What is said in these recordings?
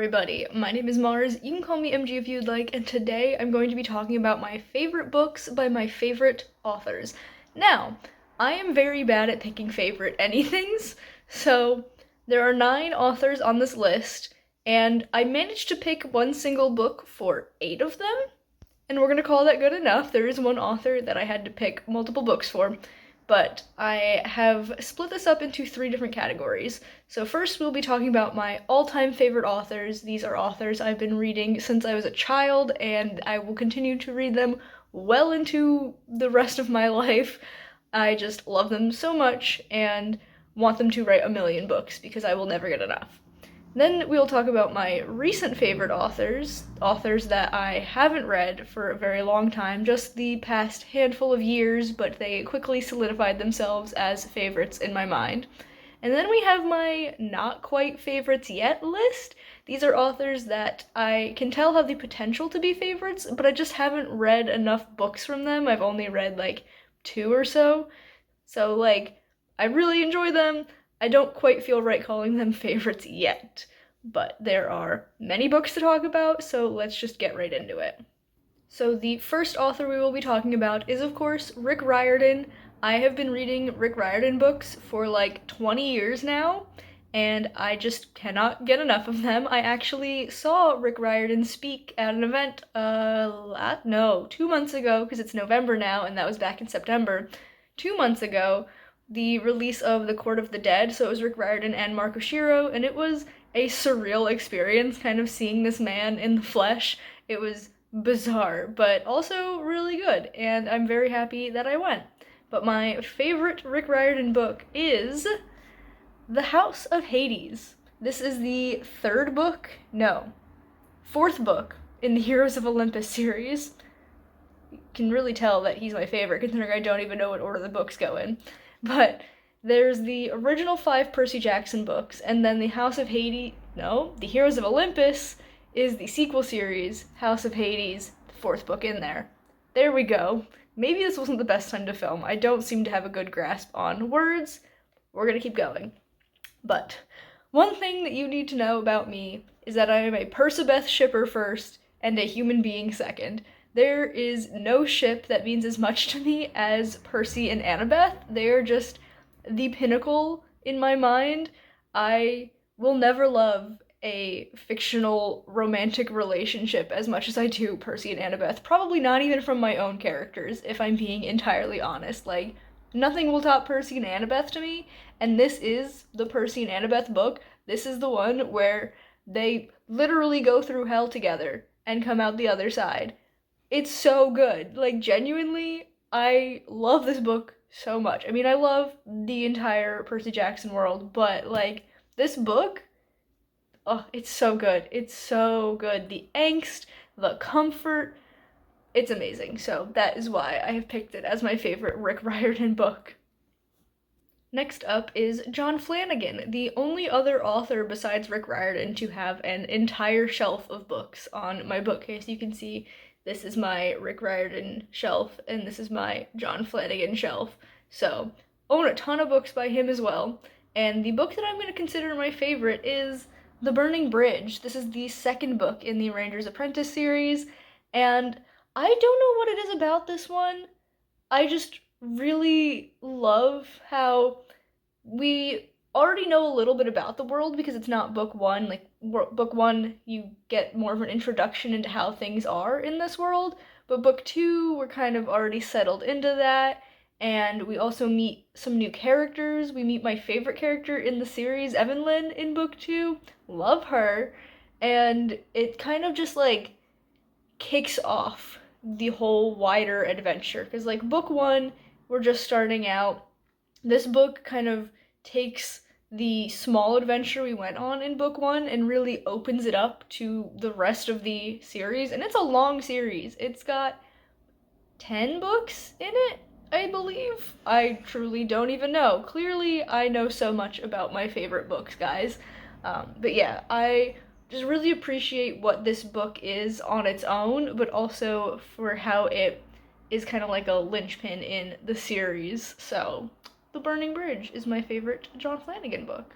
everybody, my name is Mars, you can call me MG if you'd like, and today I'm going to be talking about my favorite books by my favorite authors. Now, I am very bad at picking favorite anythings, so there are 9 authors on this list, and I managed to pick one single book for 8 of them, and we're gonna call that good enough. There is one author that I had to pick multiple books for, but I have split this up into 3 different categories. So first we'll be talking about my all-time favorite authors. These are authors I've been reading since I was a child, and I will continue to read them well into the rest of my life. I just love them so much and want them to write a million books because I will never get enough. Then we'll talk about my recent favorite authors that I haven't read for a very long time, just the past handful of years, but they quickly solidified themselves as favorites in my mind. And then we have my not quite favorites yet list. These are authors that I can tell have the potential to be favorites, but I just haven't read enough books from them. I've only read like 2 or so. So I really enjoy them. I don't quite feel right calling them favorites yet, but there are many books to talk about, so let's just get right into it. So the first author we will be talking about is, of course, Rick Riordan. I have been reading Rick Riordan books for like 20 years now, and I just cannot get enough of them. I actually saw Rick Riordan speak at an event, 2 months ago, because it's November now, and that was back in September. 2 months ago, the release of The Court of the Dead, so it was Rick Riordan and Mark Oshiro, and it was a surreal experience kind of seeing this man in the flesh. It was bizarre, but also really good, and I'm very happy that I went. But my favorite Rick Riordan book is The House of Hades. This is the 4th book in the Heroes of Olympus series. You can really tell that he's my favorite, considering I don't even know what order the books go in. But there's the original 5 Percy Jackson books, and then the the Heroes of Olympus is the sequel series, House of Hades, the 4th book in there. There we go. Maybe this wasn't the best time to film. I don't seem to have a good grasp on words. We're gonna keep going. But one thing that you need to know about me is that I am a Percabeth shipper first and a human being second. There is no ship that means as much to me as Percy and Annabeth. They are just the pinnacle in my mind. I will never love a fictional romantic relationship as much as I do Percy and Annabeth. Probably not even from my own characters, if I'm being entirely honest. Nothing will top Percy and Annabeth to me, and this is the Percy and Annabeth book. This is the one where they literally go through hell together and come out the other side. It's so good. Genuinely, I love this book so much. I mean, I love the entire Percy Jackson world, but this book, oh, it's so good. It's so good. The angst, the comfort, it's amazing. So that is why I have picked it as my favorite Rick Riordan book. Next up is John Flanagan, the only other author besides Rick Riordan to have an entire shelf of books on my bookcase. You can see this is my Rick Riordan shelf, and this is my John Flanagan shelf. So, own a ton of books by him as well. And the book that I'm going to consider my favorite is The Burning Bridge. This is the 2nd book in the Ranger's Apprentice series, and I don't know what it is about this one. I just really love how we already know a little bit about the world because it's not book 1. Book 1, you get more of an introduction into how things are in this world, but book 2, we're kind of already settled into that, and we also meet some new characters. We meet my favorite character in the series, Evelyn, in book 2. Love her, and it kind of just kicks off the whole wider adventure, because book 1, we're just starting out. This book kind of takes the small adventure we went on in book 1 and really opens it up to the rest of the series, and it's a long series. It's got 10 books in it, I believe. I truly don't even know. Clearly, I know so much about my favorite books, guys. But yeah, I just really appreciate what this book is on its own, but also for how it is kind of like a linchpin in the series. So, The Burning Bridge is my favorite John Flanagan book.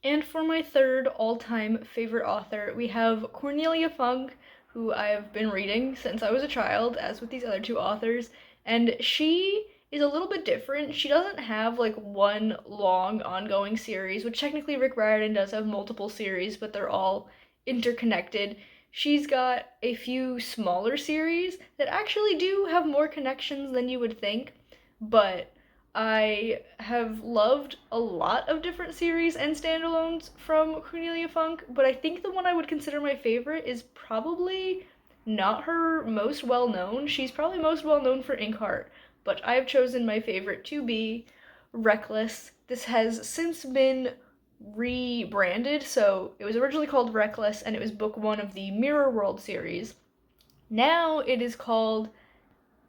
And for my third all-time favorite author, we have Cornelia Funk, who I've been reading since I was a child, as with these other two authors, and she is a little bit different. She doesn't have like one long ongoing series, which technically Rick Riordan does have multiple series, but they're all interconnected. She's got a few smaller series that actually do have more connections than you would think, but I have loved a lot of different series and standalones from Cornelia Funk, but I think the one I would consider my favorite is probably not her most well known. She's probably most well known for Inkheart, but I have chosen my favorite to be Reckless. This has since been rebranded, so it was originally called Reckless and it was book one of the Mirror World series. Now it is called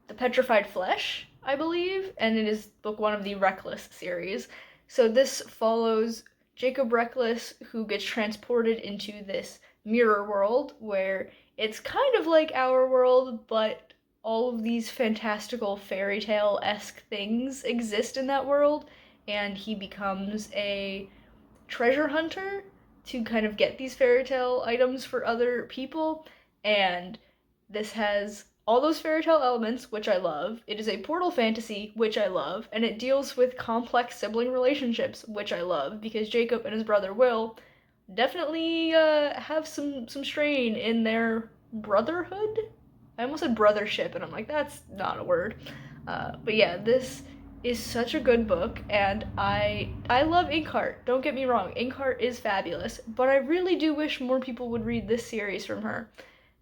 The Petrified Flesh, I believe, and it is book one of the Reckless series. So this follows Jacob Reckless, who gets transported into this mirror world where it's kind of like our world, but all of these fantastical fairy tale-esque things exist in that world, and he becomes a treasure hunter to kind of get these fairy tale items for other people, and this has all those fairy tale elements, which I love. It is a portal fantasy, which I love, and it deals with complex sibling relationships, which I love, because Jacob and his brother Will definitely have some strain in their brotherhood. I almost said brothership, and I'm like, that's not a word. But yeah, this is such a good book, and I love Inkheart. Don't get me wrong, Inkheart is fabulous, but I really do wish more people would read this series from her.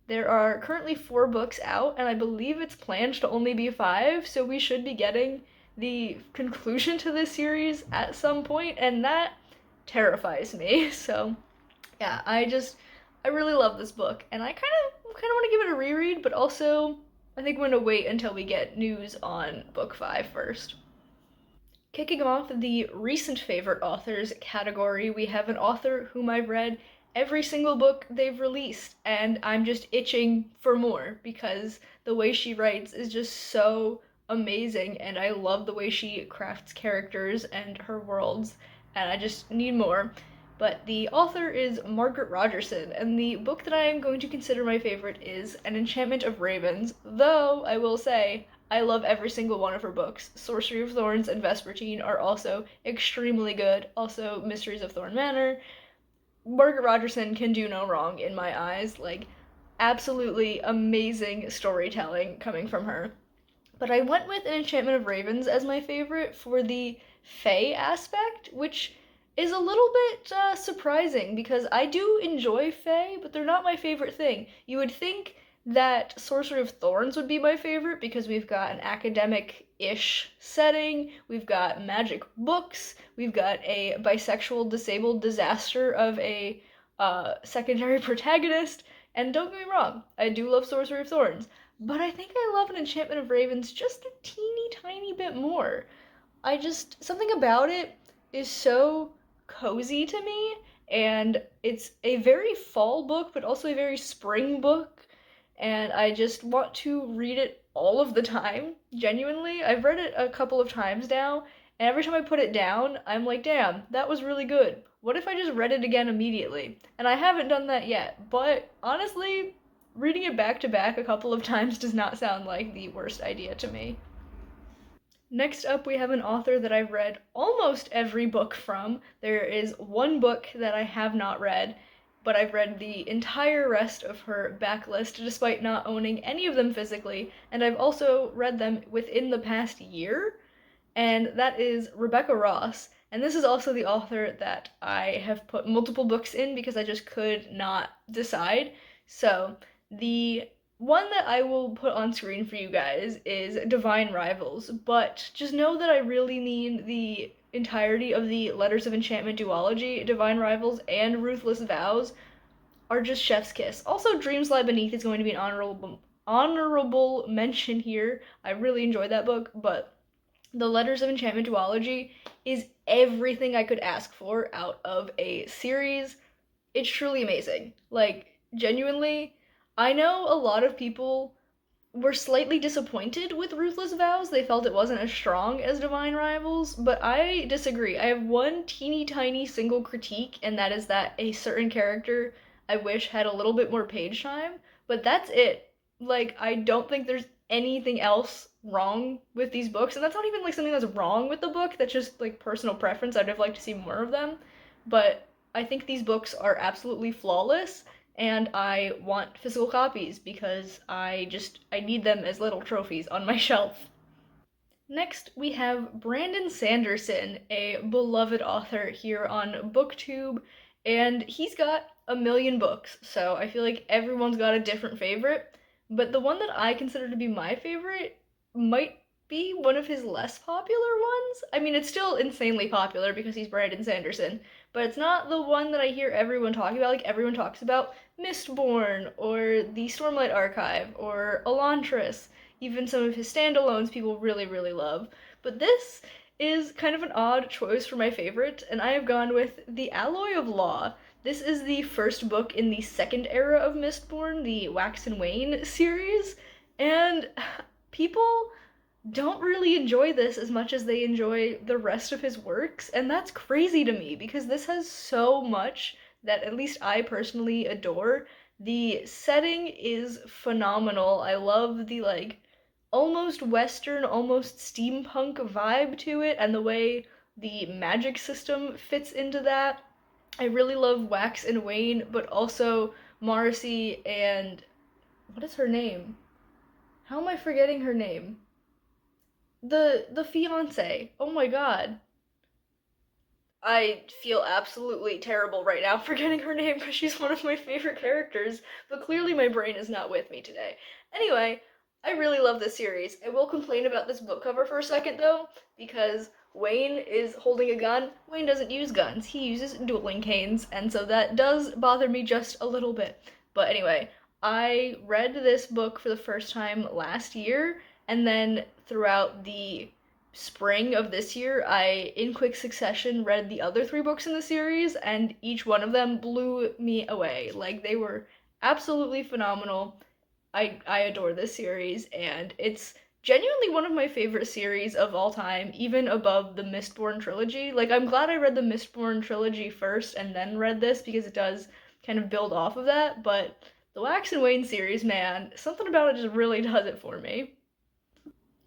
There are currently 4 books out, and I believe it's planned to only be 5, so we should be getting the conclusion to this series at some point, and that terrifies me. So, yeah, I really love this book, and I kind of want to give it a reread, but also I think I'm going to wait until we get news on book 5 first. Kicking off the recent favorite authors category, we have an author whom I've read every single book they've released, and I'm just itching for more because the way she writes is just so amazing, and I love the way she crafts characters and her worlds, and I just need more. But the author is Margaret Rogerson, and the book that I am going to consider my favorite is An Enchantment of Ravens, though I will say I love every single one of her books. Sorcery of Thorns and Vespertine are also extremely good. Also, Mysteries of Thorn Manor. Margaret Rogerson can do no wrong in my eyes. Like, absolutely amazing storytelling coming from her. But I went with An Enchantment of Ravens as my favorite for the Fae aspect, which is a little bit surprising because I do enjoy Fae, but they're not my favorite thing. You would think that Sorcery of Thorns would be my favorite because we've got an academic-ish setting, we've got magic books, we've got a bisexual disabled disaster of a secondary protagonist, and don't get me wrong, I do love Sorcery of Thorns, but I think I love An Enchantment of Ravens just a teeny tiny bit more. Something about it is so cozy to me, and it's a very fall book, but also a very spring book, and I just want to read it all of the time, genuinely. I've read it a couple of times now, and every time I put it down, I'm like, damn, that was really good. What if I just read it again immediately? And I haven't done that yet, but honestly, reading it back to back a couple of times does not sound like the worst idea to me. Next up, we have an author that I've read almost every book from. There is one book that I have not read, but I've read the entire rest of her backlist despite not owning any of them physically, and I've also read them within the past year, and that is Rebecca Ross. And this is also the author that I have put multiple books in because I just could not decide. So, the one that I will put on screen for you guys is Divine Rivals, but just know that I really mean the entirety of the Letters of Enchantment duology. Divine Rivals and Ruthless Vows are just chef's kiss. Also, Dreams Lie Beneath is going to be an honorable mention here. I really enjoyed that book, but the Letters of Enchantment duology is everything I could ask for out of a series. It's truly amazing. Like, genuinely, I know a lot of people were slightly disappointed with Ruthless Vows. They felt it wasn't as strong as Divine Rivals, but I disagree. I have one teeny tiny single critique, and that is that a certain character I wish had a little bit more page time, but that's it. Like, I don't think there's anything else wrong with these books, and that's not even like something that's wrong with the book, that's just like personal preference. I'd have liked to see more of them, but I think these books are absolutely flawless, and I want physical copies because I need them as little trophies on my shelf. Next, we have Brandon Sanderson, a beloved author here on BookTube, and he's got a million books, so I feel like everyone's got a different favorite. But the one that I consider to be my favorite might be one of his less popular ones. I mean, it's still insanely popular because he's Brandon Sanderson, but it's not the one that I hear everyone talking about. Like, everyone talks about Mistborn, or the Stormlight Archive, or Elantris. Even some of his standalones people really, really love. But this is kind of an odd choice for my favorite, and I have gone with The Alloy of Law. This is the first book in the second era of Mistborn, the Wax and Wayne series, and people don't really enjoy this as much as they enjoy the rest of his works, and that's crazy to me because this has so much that at least I personally adore. The setting is phenomenal. I love the like almost western, almost steampunk vibe to it, and the way the magic system fits into that. I really love Wax and Wayne, but also Marcy and what is her name? How am I forgetting her name? The fiance. Oh my god. I feel absolutely terrible right now forgetting her name because she's one of my favorite characters, but clearly my brain is not with me today. Anyway, I really love this series. I will complain about this book cover for a second though, because Wayne is holding a gun. Wayne doesn't use guns, he uses dueling canes, and so that does bother me just a little bit. But anyway, I read this book for the first time last year, and then throughout the spring of this year, I, in quick succession, read the other three books in the series, and each one of them blew me away. Like, they were absolutely phenomenal. I adore this series, and it's genuinely one of my favorite series of all time, even above the Mistborn trilogy. Like, I'm glad I read the Mistborn trilogy first and then read this because it does kind of build off of that, but the Wax and Wayne series, man, something about it just really does it for me.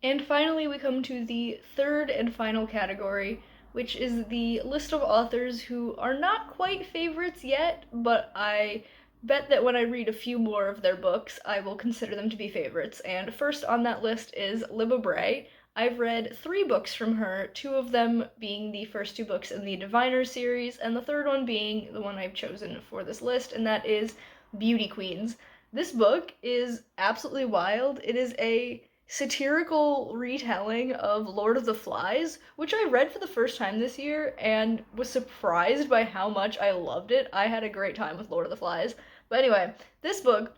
And finally, we come to the third and final category, which is the list of authors who are not quite favorites yet, but I bet that when I read a few more of their books, I will consider them to be favorites. And first on that list is Libba Bray. I've read three books from her, two of them being the first two books in the Diviner series, and the third one being the one I've chosen for this list, and that is Beauty Queens. This book is absolutely wild. It is a satirical retelling of Lord of the Flies, which I read for the first time this year and was surprised by how much I loved it. I had a great time with Lord of the Flies. But anyway, this book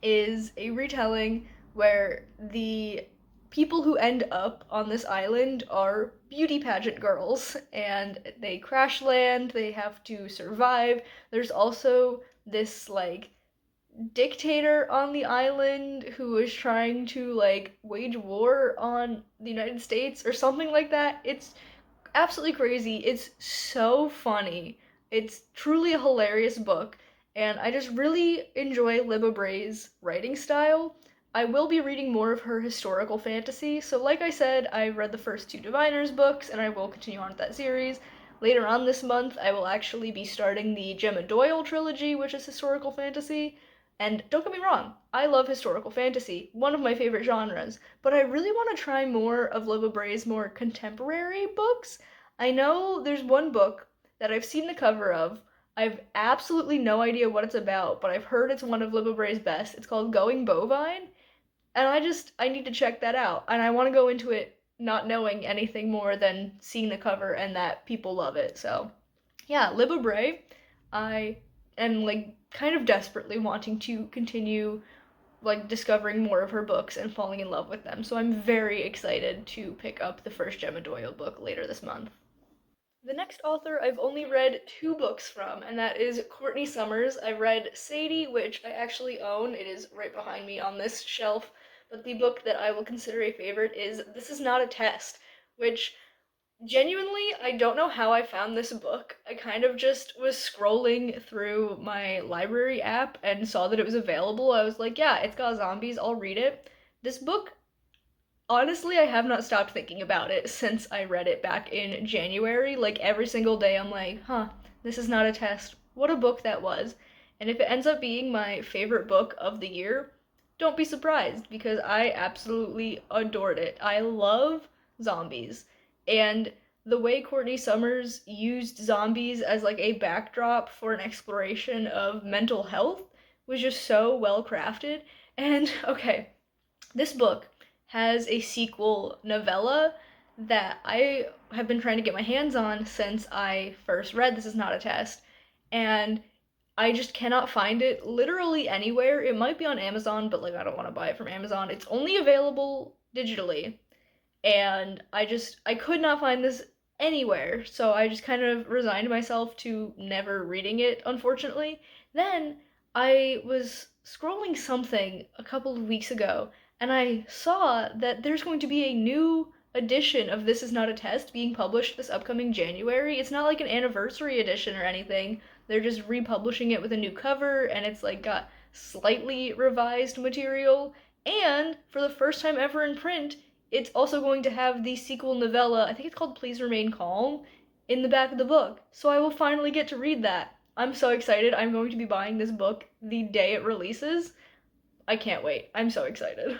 is a retelling where the people who end up on this island are beauty pageant girls and they crash land, they have to survive. There's also this like dictator on the island who is trying to like wage war on the United States or something like that. It's absolutely crazy. It's so funny. It's truly a hilarious book, and I just really enjoy Libba Bray's writing style. I will be reading more of her historical fantasy, so like I said, I read the first two Diviners books, and I will continue on with that series. Later on this month, I will actually be starting the Gemma Doyle trilogy, which is historical fantasy. And don't get me wrong, I love historical fantasy, one of my favorite genres, but I really want to try more of Libba Bray's more contemporary books. I know there's one book that I've seen the cover of. I've absolutely no idea what it's about, but I've heard it's one of Libba Bray's best. It's called Going Bovine, and I need to check that out. And I want to go into it not knowing anything more than seeing the cover and that people love it. So, yeah, Libba Bray, I am like kind of desperately wanting to continue like discovering more of her books and falling in love with them. So I'm very excited to pick up the first Gemma Doyle book later this month. The next author I've only read two books from, and that is Courtney Summers. I read Sadie, which I actually own. It is right behind me on this shelf. but the book that I will consider a favorite is This Is Not a Test, which genuinely, I don't know how I found this book. I kind of just was scrolling through my library app and saw that it was available. I was like, yeah, it's got zombies, I'll read it. This book, honestly, I have not stopped thinking about it since I read it back in January. Like every single day, I'm like, huh, this is not a test. What a book that was. And if it ends up being my favorite book of the year, don't be surprised because I absolutely adored it. I love zombies. And the way Courtney Summers used zombies as like a backdrop for an exploration of mental health was just so well crafted. And okay, this book has a sequel novella that I have been trying to get my hands on since I first read This Is Not a Test, and I just cannot find it literally anywhere. It might be on Amazon, but like I don't want to buy it from Amazon. It's only available digitally, and I could not find this anywhere. So I just kind of resigned myself to never reading it, unfortunately. Then I was scrolling something a couple of weeks ago and I saw that there's going to be a new edition of This Is Not a Test being published this upcoming January. It's not like an anniversary edition or anything. They're just republishing it with a new cover and it's like got slightly revised material. And for the first time ever in print, it's also going to have the sequel novella, I think it's called Please Remain Calm, in the back of the book. So I will finally get to read that. I'm so excited. I'm going to be buying this book the day it releases. I can't wait. I'm so excited.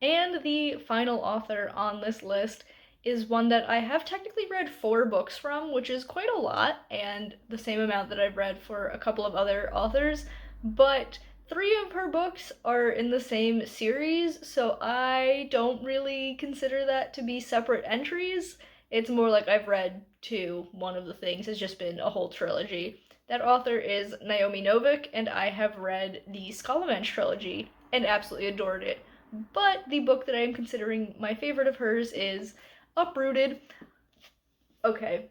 And the final author on this list is one that I have technically read 4 books from, which is quite a lot, and the same amount that I've read for a couple of other authors, but 3 of her books are in the same series, so I don't really consider that to be separate entries. It's more like I've read 2, one of the things has just been a whole trilogy. That author is Naomi Novik, and I have read the Scalamench trilogy and absolutely adored it. But the book that I am considering my favorite of hers is Uprooted. Okay,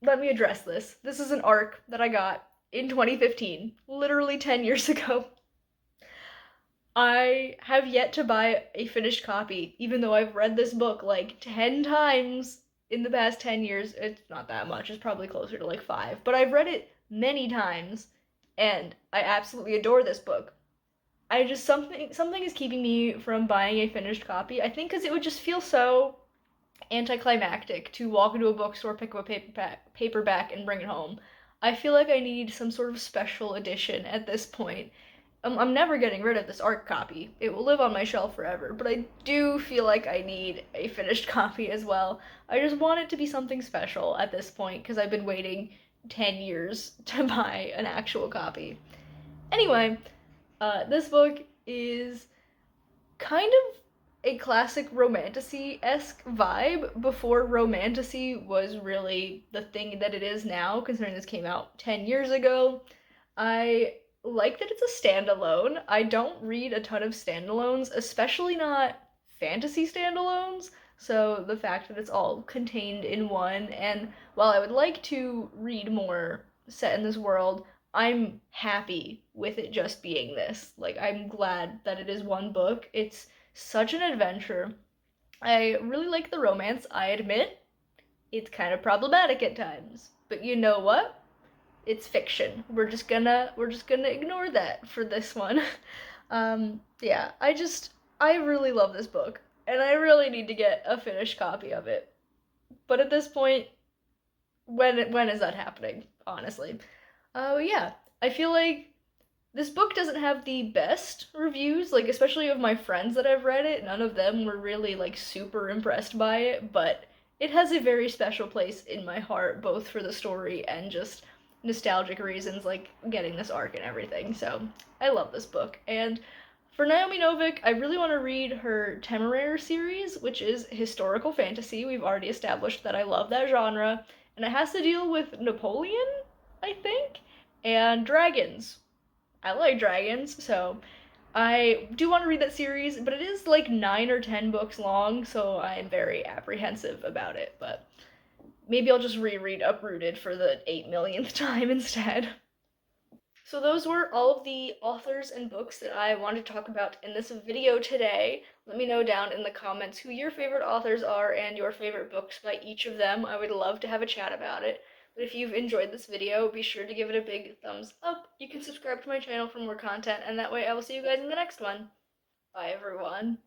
let me address this. This is an arc that I got in 2015, literally 10 years ago. I have yet to buy a finished copy, even though I've read this book like 10 times in the past 10 years. It's not that much, it's probably closer to like 5, but I've read it many times, and I absolutely adore this book. I just something is keeping me from buying a finished copy. I think because it would just feel so anticlimactic to walk into a bookstore, pick up a paperback, and bring it home. I feel like I need some sort of special edition at this point. I'm never getting rid of this art copy. It will live on my shelf forever, but I do feel like I need a finished copy as well. I just want it to be something special at this point because I've been waiting 10 years to buy an actual copy. Anyway, this book is kind of a classic romantasy-esque vibe before romantasy was really the thing that it is now, considering this came out 10 years ago. I like that it's a standalone. I don't read a ton of standalones, especially not fantasy standalones. So the fact that it's all contained in one, and while I would like to read more set in this world, I'm happy with it just being this. Like, I'm glad that it is one book. It's such an adventure. I really like the romance, I admit. It's kind of problematic at times. But you know what? It's fiction. We're just gonna ignore that for this one. Yeah, I really love this book, and I really need to get a finished copy of it. But at this point, when is that happening? Honestly. Yeah, I feel like this book doesn't have the best reviews, like especially of my friends that I've read it. None of them were really like super impressed by it, but it has a very special place in my heart, both for the story and just nostalgic reasons, like getting this arc and everything. So I love this book. And for Naomi Novik, I really want to read her Temeraire series, which is historical fantasy. We've already established that I love that genre, and it has to deal with Napoleon, I think, and dragons. I like dragons, so I do want to read that series, but it is like 9 or 10 books long, so I'm very apprehensive about it. But maybe I'll just reread Uprooted for the 8 millionth time instead. So those were all of the authors and books that I wanted to talk about in this video today. Let me know down in the comments who your favorite authors are and your favorite books by each of them. I would love to have a chat about it. But if you've enjoyed this video, be sure to give it a big thumbs up. You can subscribe to my channel for more content, and that way I will see you guys in the next one. Bye, everyone.